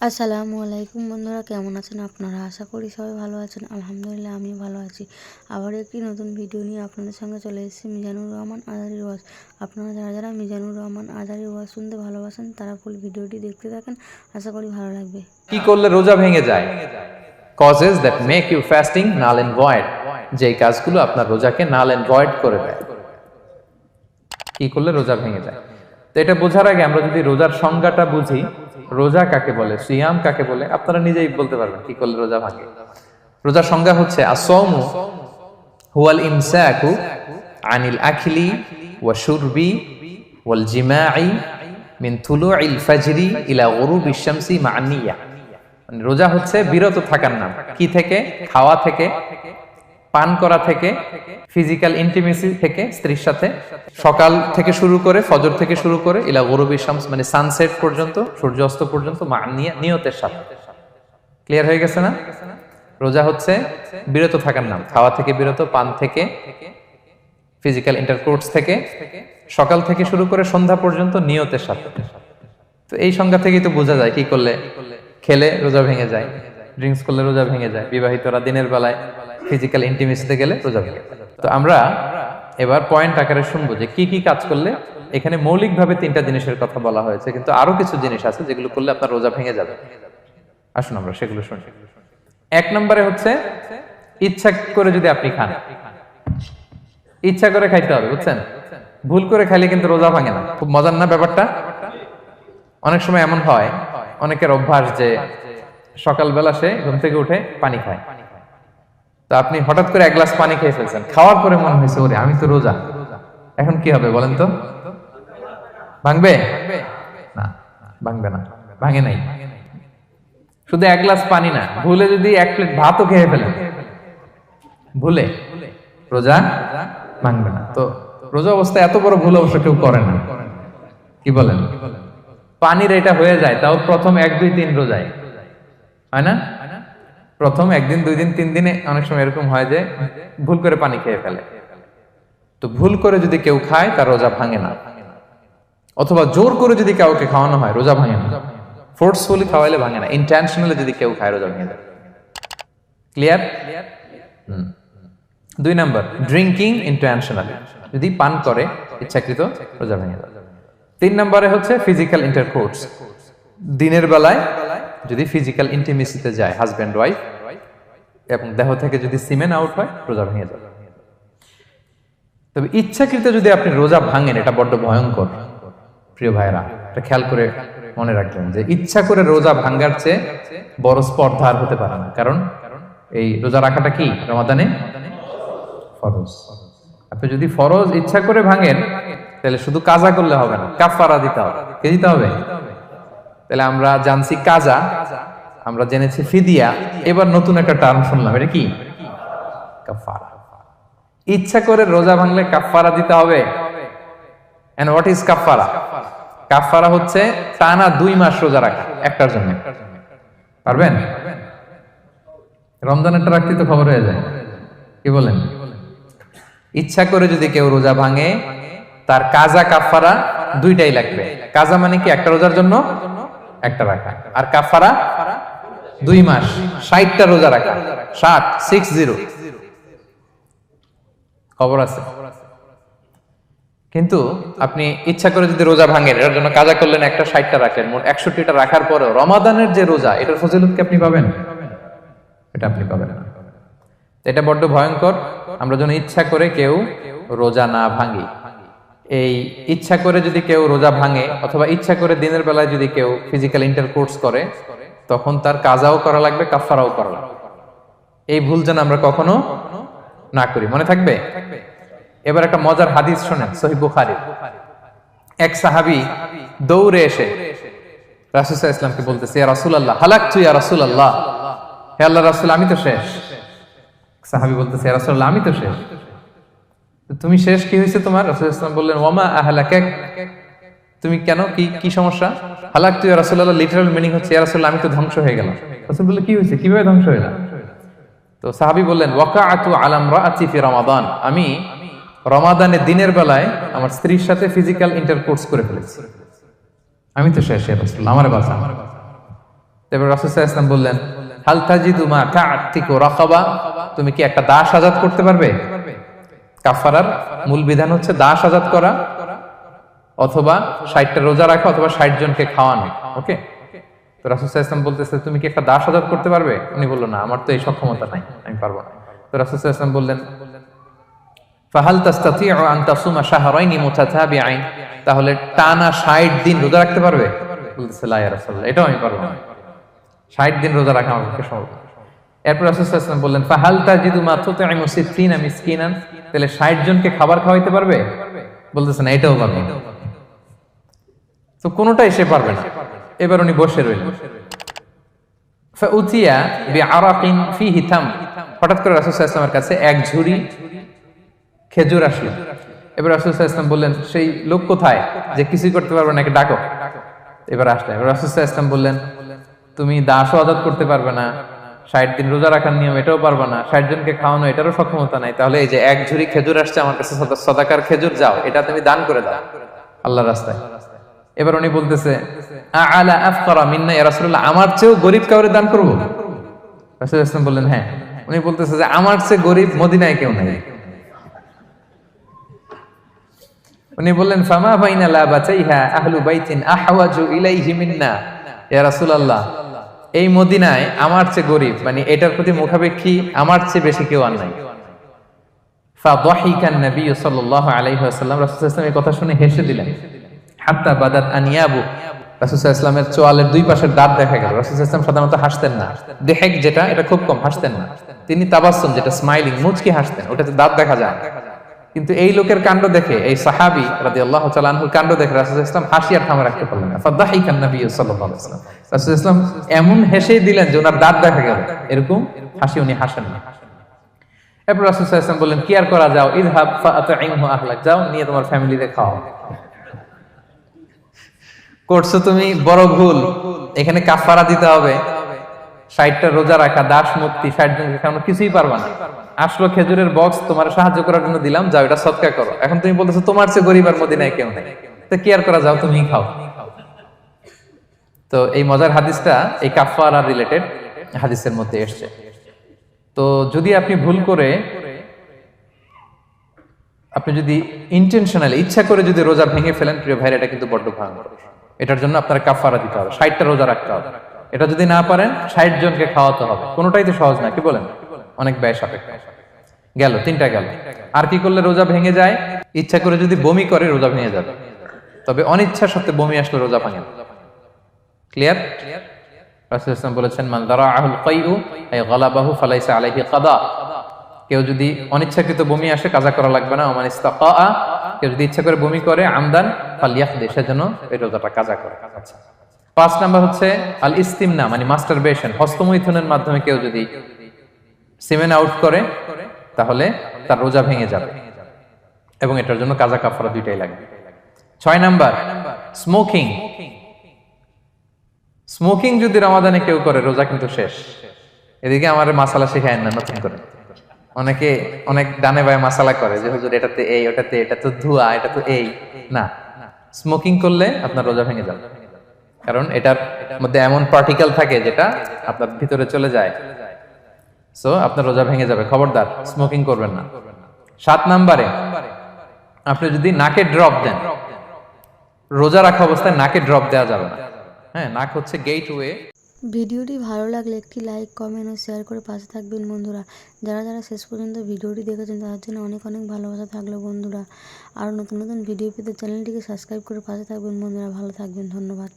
আসসালামু আলাইকুম বন্ধুরা, কেমন আছেন আপনারা? আশা করি সবাই ভালো আছেন। আলহামদুলিল্লাহ আমি ভালো আছি। আবার একটি নতুন ভিডিও নিয়ে আপনাদের সঙ্গে চলে এসেছি মিজানুর রহমান আজারির ওয়াজ। আপনারা যারা যারা মিজানুর রহমান আজারির ওয়াজ শুনতে ভালোবাসেন তারা ফুল ভিডিওটি দেখতে থাকেন, আশা করি ভালো লাগবে। কি করলে রোজা ভেঙে যায়? Causes that make you fasting null and void, যে কাজগুলো আপনার রোজাকে নাল এন্ড ভয়েড করে দেয়। কি করলে রোজা ভেঙে যায়? তো এটা বোঝার আগে আমরা যদি রোজার সংজ্ঞাটা বুঝি, রোজা কাকে বলে, সিয়াম কাকে বলে, আপনারা নিজেই বলতে পারবেন কি করলে রোজা ভাঙে। রোজার সংজ্ঞা হচ্ছে আসওমু হুয়াল ইমসাকু আনিল আখলি ওয়া শুরবি ওয়াল জিমাই মিন তুলুইল ফাজরি ইলা গুরুবিশ শামসি মা নিয়া। রোজা হচ্ছে বিরত থাকার নাম। কি থেকে? খাওয়া থেকে, পান করা থেকে, ফিজিক্যাল ইন্টিমেসি থেকে স্ত্রীর সাথে, সকাল থেকে শুরু করে, ফজর থেকে শুরু করে ইলা গুরুবিশ শামস মানে সানসেট পর্যন্ত, সূর্যাস্ত পর্যন্ত মা নিয়া, নিয়তের সাথে। ক্লিয়ার হয়ে গেছে না? রোজা হচ্ছে বিরত থাকার নাম। খাওয়া থেকে বিরত, পান থেকে, ফিজিক্যাল ইন্টারকোর্স থেকে, সকাল থেকে শুরু করে সন্ধ্যা পর্যন্ত নিয়তের সাথে। তো এই সংজ্ঞা থেকেই তো বোঝা যায় কি করলে, খেলে রোজা ভেঙে যায়, ড্রিঙ্কস করলে রোজা ভেঙে যায়, বিবাহিতরা দিনের বেলায় ফিজিক্যাল ইন্টিমেসিতে গেলে রোজা ভেঙে যায়। তো আমরা এবার পয়েন্ট আকারে শুনবো যে কি কি কাজ করলে। এখানে মৌলিকভাবে 3টা জিনিসের কথা বলা হয়েছে, কিন্তু আরো কিছু জিনিস আছে যেগুলো করলে আপনার রোজা ভেঙে যাবে। আসুন আমরা সেগুলো শুনি। 1 নম্বরে হচ্ছে ইচ্ছা করে যদি আপনি খান, ইচ্ছা করে খাইতে হবে, বুঝছেন? ভুল করে খাইলে কিন্তু রোজা ভাঙে না। খুব মজার না ব্যাপারটা? অনেক সময় এমন হয়, অনেকের অভ্যাস যে সকালবেলা সে ঘুম থেকে উঠে পানি খায়। তো আপনি হঠাৎ করে 1 গ্লাস পানি খেয়ে ফেলছেন, খাওয়ার পরে মনে হয়েছে ওরে আমি তো রোজা, এখন কি হবে বলেন তো? ভাঙবে না? ভাঙবে না, ভাঙে নাই। শুধু 1 গ্লাস পানি না, ভুলে যদি 1 প্লেট ভাতও খেয়ে ফেলেন, ভুলে, রোজা ভাঙবে না। তো রোজা অবস্থায় এত বড় ভুল অবশ্য কেউ করে না, কি বলেন? পানির এটা হয়ে যায়, তাও প্রথম 1, 2, 3 রোজায় হয় না? প্রথম 1 দিন, 2 দিন, 3 দিনে অনেক সময় এরকম হয় যে ভুল করে পানি খেয়ে ফেলে। তো ভুল করে যদি কেউ খায় তার রোজা ভাঙে না। অথবা জোর করে যদি কাউকে খাওয়ানো হয় রোজা ভাঙে না। ফোর্সফুলি খাওয়াইলে ভাঙে না, ইন্টেনশনালি যদি কেউ খায় রোজা ভেঙে যায়। ক্লিয়ার? 2 নাম্বার, ড্রিঙ্কিং ইন্টেনশনালি, যদি পান করে ইচ্ছাকৃত, রোজা ভেঙে যায়। 3 নম্বরে হচ্ছে ফিজিক্যাল ইন্টারকোর্স, দিনের বেলায় যদি ফিজিক্যাল ইন্টিমেসিতে যায় হাজব্যান্ড ওয়াইফ এবং দেহ থেকে যদি সিমেন আউট হয় রোজা ভেঙে যায়। তবে ইচ্ছাকৃত যদি আপনি রোজা ভাঙেন, এটা বড্ড ভয়ঙ্কর প্রিয় ভাইরা। এটা খেয়াল করে মনে রাখবেন যে ইচ্ছা করে রোজা ভাঙার চেয়ে বড় স্পর্ধা আর হতে পারে না। কারণ এই রোজা রাখাটা কি রমাদানে ফরজ। আপনি যদি ফরজ ইচ্ছা করে ভাঙেন তাহলে শুধু কাজা করলে হবে না, কাফারা দিতে হবে। কে দিতে হবে? তাহলে আমরা জানছি কাজা, আমরা জেনেছি ফিদিয়া, এবার নতুন একটা টার্ম শুনলাম, এটা কি? কাফারা। ইচ্ছা করে রোজা ভাঙলে কাফারা দিতে হবে। এন্ড হোয়াট ইজ কাফারা? কাফারা হচ্ছে টানা 2 মাস রোজা রাখা একটার জন্য। পারবেন? রমজানেরটা রাখতে তো খবর হয়ে যায়, কি বলেন? ইচ্ছা করে যদি কেউ রোজা ভাঙে তার কাজা কাফারা 2টাই লাগবে। কাজা মানে কি? একটা রোজার জন্য একটা রাখা, আর কাফারা 2 মাস 60টা রোজা রাখা। 60 খবর আছে। কিন্তু আপনি ইচ্ছা করে যদি রোজা ভাঙেন, এর জন্য কাজা করলেন, একটা 60টা রাখলেন, মোট 61টা রাখার পরেও রমাদানের যে রোজা, এটার ফজিলত কি আপনি পাবেন? এটা আপনি পাবেন না। এটা বড্ড ভয়ঙ্কর। আমরা যেন ইচ্ছা করে কেউ রোজা না ভাঙি। এই ইচ্ছা করে যদি কেউ রোজা ভাঙে অথবা ইচ্ছা করে দিনের বেলায় যদি কেউ ফিজিক্যাল ইন্টারকোর্স করে, তখন তার কাজাও করা লাগবে, কাফারাও করা লাগবে। এই ভুল যেন আমরা কখনো না করি, মনে থাকবে। এবার একটা মজার হাদিস শোনেন, সহিহ বুখারী। এক সাহাবী দৌড়ে এসে রাসূল সাল্লাল্লাহু আলাইহি ওয়াসাল্লামকে বলতেছে, ইয়া রাসূলুল্লাহ হালাকতু ইয়া রাসূলুল্লাহ, হে আল্লাহর রাসূল আমি তো শেষ। সাহাবী বলতেছে, ইয়া রাসূলুল্লাহ আমি তো শেষ। তুমি শেষ, কি হয়েছে তোমার? রাসূল সাল্লাল্লাহু আলাইহি ওয়াসাল্লাম বললেন, ওয়ামা আহলাকাক, তুমি কেন, কি সমস্যা? হালাকতু ইয়া রাসূলুল্লাহ লিটারাল মিনিং হচ্ছে, ইয়া রাসূলুল্লাহ আমি তো ধ্বংস হয়ে গেলাম। রাসূল বললেন, কি হয়েছে, কিভাবে ধ্বংস হইলাম? তো সাহাবী বললেন, ওয়াকাআতু আলা ইমরাআতি ফি রমাদান, আমি রমাদানে দিনের বেলায় আমার স্ত্রীর সাথে ফিজিক্যাল ইন্টারকোর্স করে ফেলেছি, আমি তো শেষ, ইয়া রাসূলুল্লাহ আমারে বাঁচান। তারপর রাসূল সাল্লাল্লাহু আলাইহি ওয়াসাল্লাম বললেন, হাল তাজিদু মা তা'তিকু রাকাবা, তুমি কি একটা দাস আজাদ করতে পারবে? কাফারার মূল বিধান হচ্ছে দাস আজাদ করা অথবা 60টা রোজা রাখা অথবা 60 জনকে খাওয়ানো। ওকে, তো রাসূল সাল্লাল্লাহু আলাইহি ওয়াসাল্লাম বলতেছে, তুমি কি একটা দাস আজাদ করতে পারবে? উনি বলল, না, আমার তো এই সক্ষমতা নাই, আমি পারবো না। তো রাসূল সাল্লাল্লাহু আলাইহি ওয়াসাল্লাম বললেন, ফাহাল তাস্তাতিউ আন তাসুমা শাহরাইনি মুতাতাবিআইন, তাহলে টানা 60 দিন রোজা রাখতে পারবে? বলতেছে, লা ইয়া রাসূলুল্লাহ, এটাও আমি পারবো না, 60 দিন রোজা রাখা আমার পক্ষে সম্ভব না। এরপর রাসূল সাল্লাল্লাহু আলাইহি ওয়াসাল্লাম বললেন, ফাহাল তাজিদু মা তুতঈমু 60 মিসকিনান, তাহলে 60 জনকে খাবার খাওয়াইতে পারবে? বলতেছে, না, এটাও পারবো না। তো কোনোটাই সে পারবে না। এবার উনি বসে রইলেন। ফাউতিয়া বিআরাকিন ফিহি তাম, হঠাৎ করে রাসূল সাল্লাল্লাহু আলাইহি ওয়াসাল্লামের কাছে এক ঝুড়ি খেজুর আসলো। এবার রাসূল সাল্লাল্লাহু আলাইহি ওয়াসাল্লাম বললেন, সেই লোক কোথায় যে কিছুই করতে পারবে না, একে ডাকো। এবার আসলেন। এবার রাসূল সাল্লাল্লাহু আলাইহি ওয়াসাল্লাম বললেন, তুমি দাসও আজাদ করতে পারবে না, 60 দিন রোজা রাখার নিয়ম এটাও পারবে না, 60 জনকে খাওয়ানো এটারও সক্ষমতা নাই, তাহলে এই যে এক ঝুড়ি খেজুর আসছে আমার কাছে, সদাকার খেজুর, যাও এটা তুমি দান করে দাও আল্লাহর রাস্তায়। এবার উনি বলতেছে, আ'লা আফকারা মিন্না ইয়া রাসূলুল্লাহ, আমার চেয়েও গরীব কাউরে দান করব? রাসূল সাল্লাল্লাহু আলাইহি ওয়াসাল্লাম বললেন, হ্যাঁ। উনি বলতেছে যে আমার চেয়ে গরীব মদিনায় কেউ নাই। উনি বললেন, ফামা বাইনা লাবাতাইহা আহলু বাইতিন আহওয়াজু ইলাইহি মিন্না ইয়া রাসূলুল্লাহ, এই মদিনায় আমার চেয়ে গরীব, মানে এটার প্রতি মুখাপেক্ষী আমার চেয়ে বেশি কেউ আর নাই। ফাদাহিকা নবী সাল্লাল্লাহু আলাইহি ওয়াসাল্লাম, রাসূল সাল্লাল্লাহু আলাইহি ওয়াসাল্লাম এই কথা শুনে হেসে দিলেন। হাত্তা বাদাত আনিয়াবু, রাসূল সাল্লাল্লাহু আলাইহি ওয়াসাল্লামের চোয়ালের দুই পাশের দাঁত দেখা গেল। রাসূল সাল্লাল্লাহু আলাইহি ওয়াসাল্লাম সাধারণত হাসতেন না, দেহেক যেটা এটা খুব কম হাসতেন না, তিনি তাবাসসুম যেটা স্মাইলিং মুচকি হাসতেন, ওটাতে দাঁত দেখা যায় না। কিন্তু এই লোকের কাণ্ড দেখে, এই সাহাবী রাদিয়াল্লাহু তাআলা আনহুর কাণ্ড দেখে রাসূল সাল্লাল্লাহু আলাইহি ওয়াসাল্লাম হাসি আর থামা রাখতে পারলেন না। ফাদাহিকা নবী সাল্লাল্লাহু আলাইহি ওয়াসাল্লাম, রাসূল সাল্লাল্লাহু আলাইহি ওয়াসাল্লাম এমন হেসে দিলেন যে ওনার দাঁত দেখা গেল, এরকম হাসি উনি হাসেন না। এরপর রাসূল সাল্লাল্লাহু আলাইহি ওয়াসাল্লাম বললেন, কি আর করা, যাও, ইযহাব ফাআতঈমহু আহলাক, যাও নিয়ে তোমার ফ্যামিলিতে খাও। করছো তুমি বড় ভুল, এখানে কাফারা দিতে হবে, 60টা রোজা রাখা, দাস মুক্তি, 60 জনকে খাওয়ানো, কিছুই পারবা না। আসলো খেজুরের বক্স, তোমার সাহায্য করার জন্য দিলাম, যাও এটা সদকা করো। এখন তুমি বলতেছো তোমার চেয়ে গরীব আর মদিনায় কেউ নেই, তো কি আর করা, যাও তুমি খাও। তো এই মজার হাদিসটা এই কাফারা রিলেটেড হাদিসের মধ্যে এসেছে। তো যদি আপনি ভুল করে, আপনি যদি ইন্টেনশনালি ইচ্ছা করে যদি রোজা ভেঙে ফেলেন, প্রিয় ভাইরা, এটা কিন্তু বড্ড ভয়ঙ্কর। এটার জন্য আপনার কাফারা দিতে হবে, 60টা রোজা রাখতে হবে। এটা যদি না পারেন, 60 জনকে খাওয়াতে হবে। কোনোটাই তো সহজ না, কি বলেন? অনেক ব্যয় সাপেক্ষ। গেল 3টা গেল। আর কি করলে রোজা ভেঙে যায়? ইচ্ছা করে যদি বমি করে রোজা ভেঙে যাবে, তবে অনিচ্ছা সত্ত্বে বমি আসলে রোজা ভাঙে না। ক্লিয়ার? রাসূল সাল্লাল্লাহু আলাইহি ওয়াসাল্লাম বলেছেন, মান দারাআহুল কাইউ আই গালাবাহু ফালাইসা আলাইহি কাদা, কেউ যদি অনিচ্ছাকৃত বমি আসে কাজা করা লাগবে না। ওমান ইস্তাকা, কেউ যদি ইচ্ছা করে বমি করে, আমদান ফালিয়াকদি, সেজন্য এই রোজাটা কাজা করে। আচ্ছা, 5 নাম্বার হচ্ছে আল ইস্তিমনা, মানে মাস্টারবেশন, হস্তমৈথুনের মাধ্যমে কেউ যদি সিমেন আউট করে, তাহলে তার রোজা ভেঙে যাবে এবং এটার জন্য কাজা কাফারা দুইটাই লাগবে। 6 নাম্বার স্মোকিং। স্মোকিং যদি রমাদানে কেউ করে, রোজা কিন্তু শেষ। এদিকে আমার মাসালা শেখায় না নতুন করে, অনেকে অনেক ডানে বায়ে মাসালা করে যে হুজুর এটাতে এই, ওটাতে, এটা তো ধোঁয়া, এটা তো এই না। স্মোকিং করলে আপনার রোজা ভেঙে যাবে, কারণ এটার মধ্যে এমন পার্টিকেল থাকে যেটা আপনার ভিতরে চলে যায়, সো আপনার রোজা ভেঙে যাবে। খবরদার স্মোকিং করবেন না। 7 নাম্বারে আপনি যদি নাকে ড্রপ দেন, রোজা রাখা অবস্থায় নাকে ড্রপ দেওয়া যাবে না। হ্যাঁ, নাক হচ্ছে গেটওয়ে। ভিডিওটি ভালো লাগলে একটি লাইক, কমেন্ট ও শেয়ার করে পাশে থাকবেন বন্ধুরা। যারা যারা শেষ পর্যন্ত ভিডিওটি দেখেছেন তাদের জন্য অনেক অনেক ভালোবাসা থাকলো বন্ধুরা। আর নতুন নতুন ভিডিও পেতে চ্যানেলটিকে সাবস্ক্রাইব করে পাশে থাকবেন বন্ধুরা। ভালো থাকবেন, ধন্যবাদ।